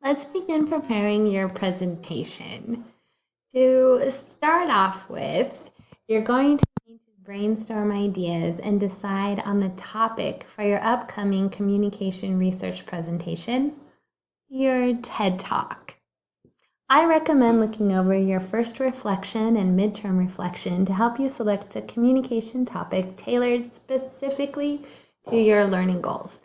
Let's begin preparing your presentation. To start off with, you're going to need to brainstorm ideas and decide on the topic for your upcoming communication research presentation, your TED Talk. I recommend looking over your first reflection and midterm reflection to help you select a communication topic tailored specifically to your learning goals.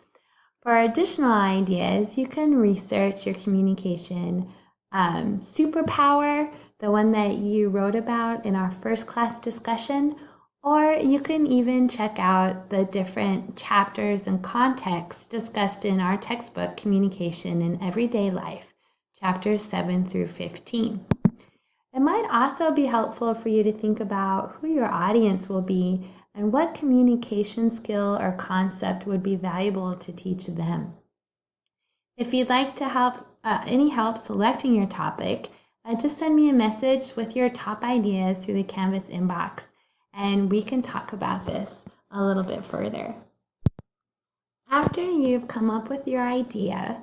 For additional ideas, you can research your communication superpower, the one that you wrote about in our first class discussion, or you can even check out the different chapters and contexts discussed in our textbook, Communication in Everyday Life, chapters 7 through 15. It might also be helpful for you to think about who your audience will be and what communication skill or concept would be valuable to teach them. If you'd like to help any help selecting your topic, just send me a message with your top ideas through the Canvas inbox, and we can talk about this a little bit further. After you've come up with your idea,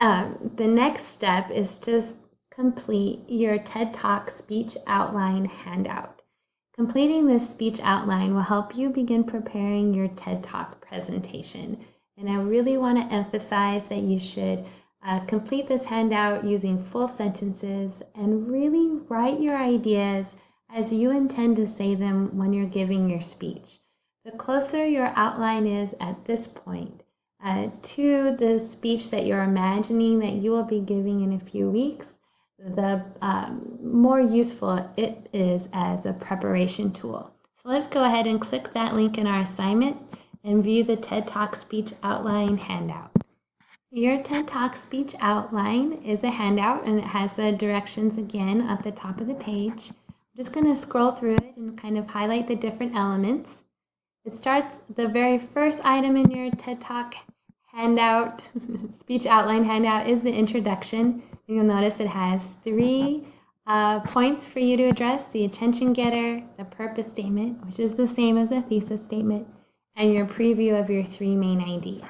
the next step is to complete your TED Talk speech outline handout. Completing this speech outline will help you begin preparing your TED Talk presentation. And I really want to emphasize that you should complete this handout using full sentences and really write your ideas as you intend to say them when you're giving your speech. The closer your outline is at this point to the speech that you're imagining that you will be giving in a few weeks, the more useful it is as a preparation tool. So let's go ahead and click that link in our assignment and view the TED Talk speech outline handout. Your TED Talk speech outline is a handout, and it has the directions again at the top of the page. I'm just going to scroll through it and kind of highlight the different elements. It starts, the very first item in your TED Talk handout, speech outline handout, is the introduction. You'll notice it has 3 points for you to address: the attention getter, the purpose statement, which is the same as a thesis statement, and your preview of your 3 main ideas.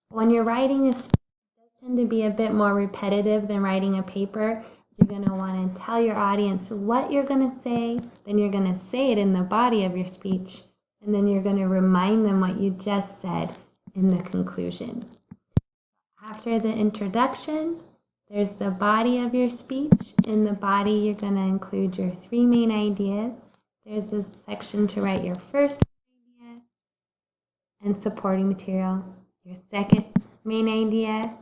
When you're writing a speech, it does tend to be a bit more repetitive than writing a paper. You're going to want to tell your audience what you're going to say, then you're going to say it in the body of your speech, and then you're going to remind them what you just said in the conclusion. After the introduction, there's the body of your speech. In the body, you're going to include your 3 main ideas. There's this section to write your first idea and supporting material, your second main idea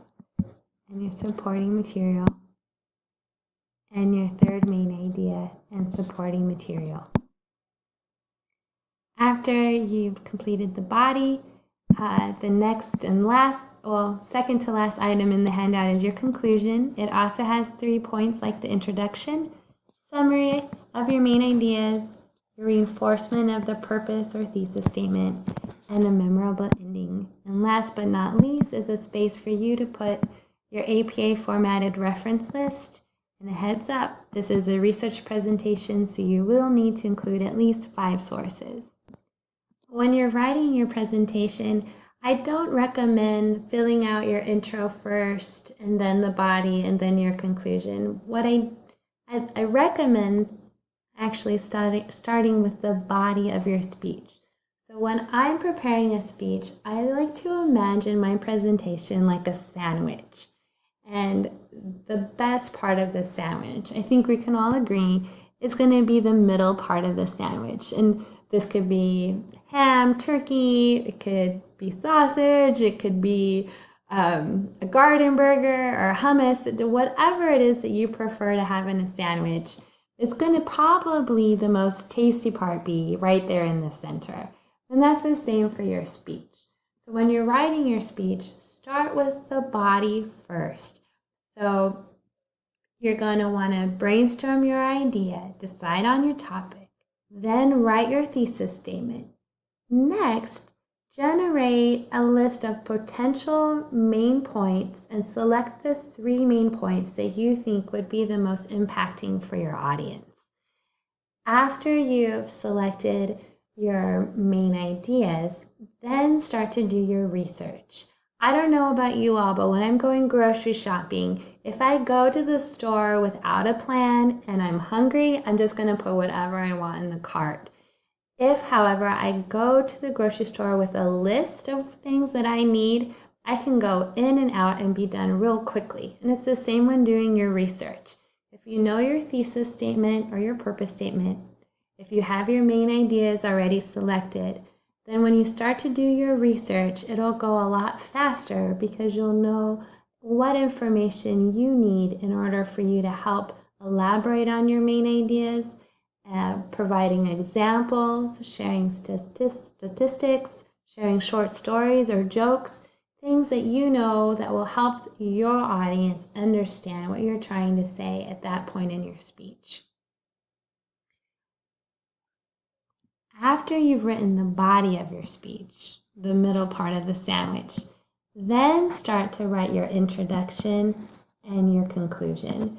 and your supporting material, and your third main idea and supporting material. After you've completed the body, the next and last, second to last item in the handout is your conclusion. It also has 3 points like the introduction, summary of your main ideas, your reinforcement of the purpose or thesis statement, and a memorable ending. And last but not least is a space for you to put your APA formatted reference list. And a heads up, this is a research presentation, so you will need to include at least 5 sources. When you're writing your presentation, I don't recommend filling out your intro first and then the body and then your conclusion. What I recommend actually starting with the body of your speech. So when I'm preparing a speech, I like to imagine my presentation like a sandwich. And the best part of the sandwich, I think we can all agree, is going to be the middle part of the sandwich. And this could be ham, turkey, it could be sausage, it could be a garden burger or hummus, whatever it is that you prefer to have in a sandwich. It's going to probably the most tasty part be right there in the center. And that's the same for your speech. So when you're writing your speech, start with the body first. So you're going to want to brainstorm your idea, decide on your topic, then write your thesis statement. Next, generate a list of potential main points and select the 3 main points that you think would be the most impacting for your audience. After you've selected your main ideas, then start to do your research. I don't know about you all, but when I'm going grocery shopping, if I go to the store without a plan and I'm hungry, I'm just going to put whatever I want in the cart. If, however, I go to the grocery store with a list of things that I need, I can go in and out and be done real quickly. And it's the same when doing your research. If you know your thesis statement or your purpose statement, if you have your main ideas already selected, then when you start to do your research, it'll go a lot faster because you'll know what information you need in order for you to help elaborate on your main ideas, providing examples, sharing statistics, sharing short stories or jokes, things that you know that will help your audience understand what you're trying to say at that point in your speech. After you've written the body of your speech, the middle part of the sandwich, then start to write your introduction and your conclusion.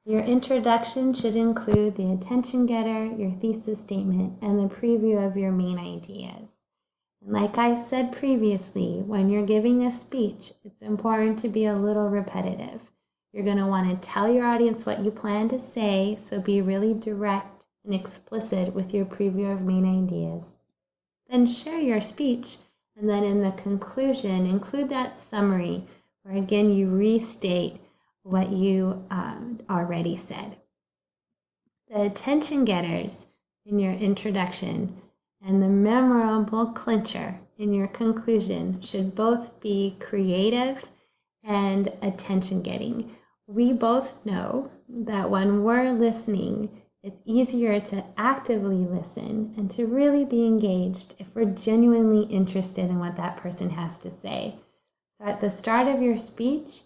Your introduction should include the attention getter, your thesis statement, and the preview of your main ideas. And like I said previously, when you're giving a speech, it's important to be a little repetitive. You're going to want to tell your audience what you plan to say, so be really direct and explicit with your preview of main ideas. Then share your speech, and then in the conclusion, include that summary where again you restate what you already said. The attention getters in your introduction and the memorable clincher in your conclusion should both be creative and attention getting. We both know that when we're listening, it's easier to actively listen and to really be engaged if we're genuinely interested in what that person has to say. So at the start of your speech,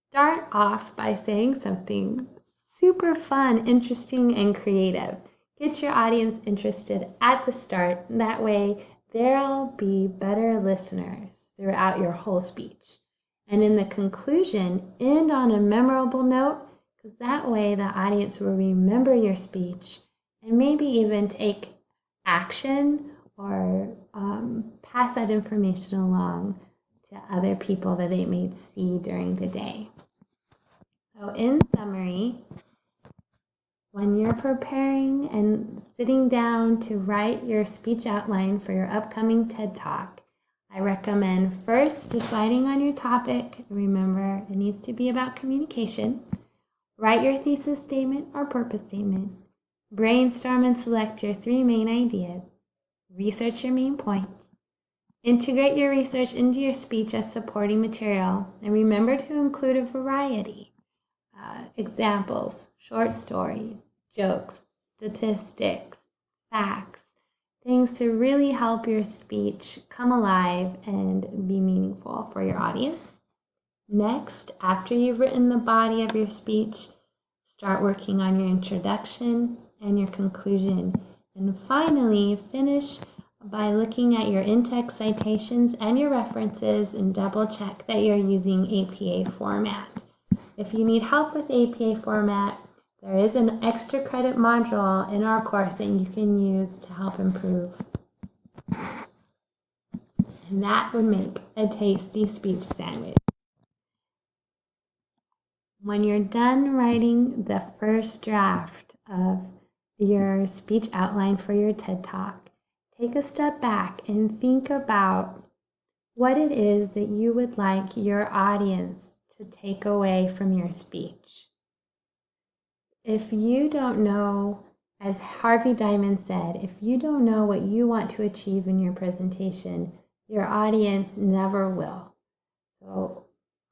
start off by saying something super fun, interesting, and creative. Get your audience interested at the start. That way, they'll be better listeners throughout your whole speech. And in the conclusion, end on a memorable note, because that way the audience will remember your speech and maybe even take action or pass that information along to other people that they may see during the day. So in summary, when you're preparing and sitting down to write your speech outline for your upcoming TED Talk, I recommend first deciding on your topic. Remember, it needs to be about communication. Write your thesis statement or purpose statement. Brainstorm and select your 3 main ideas. Research your main points. Integrate your research into your speech as supporting material, and remember to include a variety. Examples, short stories, jokes, statistics, facts, things to really help your speech come alive and be meaningful for your audience. Next, after you've written the body of your speech, start working on your introduction and your conclusion. And finally, finish by looking at your in-text citations and your references and double check that you're using APA format. If you need help with APA format, there is an extra credit module in our course that you can use to help improve. And that would make a tasty speech sandwich. When you're done writing the first draft of your speech outline for your TED Talk, take a step back and think about what it is that you would like your audience to take away from your speech. If you don't know, as Harvey Diamond said, if you don't know what you want to achieve in your presentation, your audience never will. So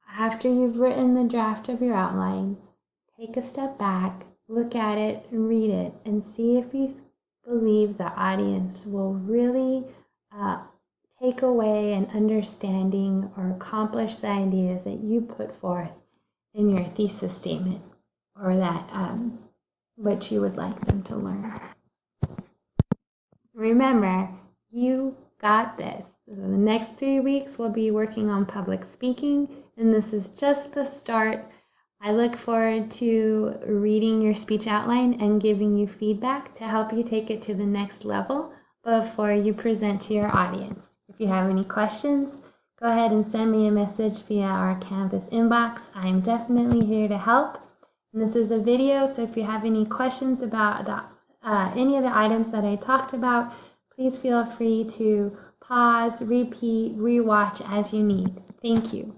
after you've written the draft of your outline, take a step back, look at it and read it, and see if you believe the audience will really take away an understanding or accomplish the ideas that you put forth in your thesis statement, or that what you would like them to learn. Remember, you got this. So the next 3 weeks we'll be working on public speaking, and this is just the start. I look forward to reading your speech outline and giving you feedback to help you take it to the next level before you present to your audience. If you have any questions, go ahead and send me a message via our Canvas inbox. I am definitely here to help. And this is a video, so if you have any questions about any of the items that I talked about, please feel free to pause, repeat, rewatch as you need. Thank you.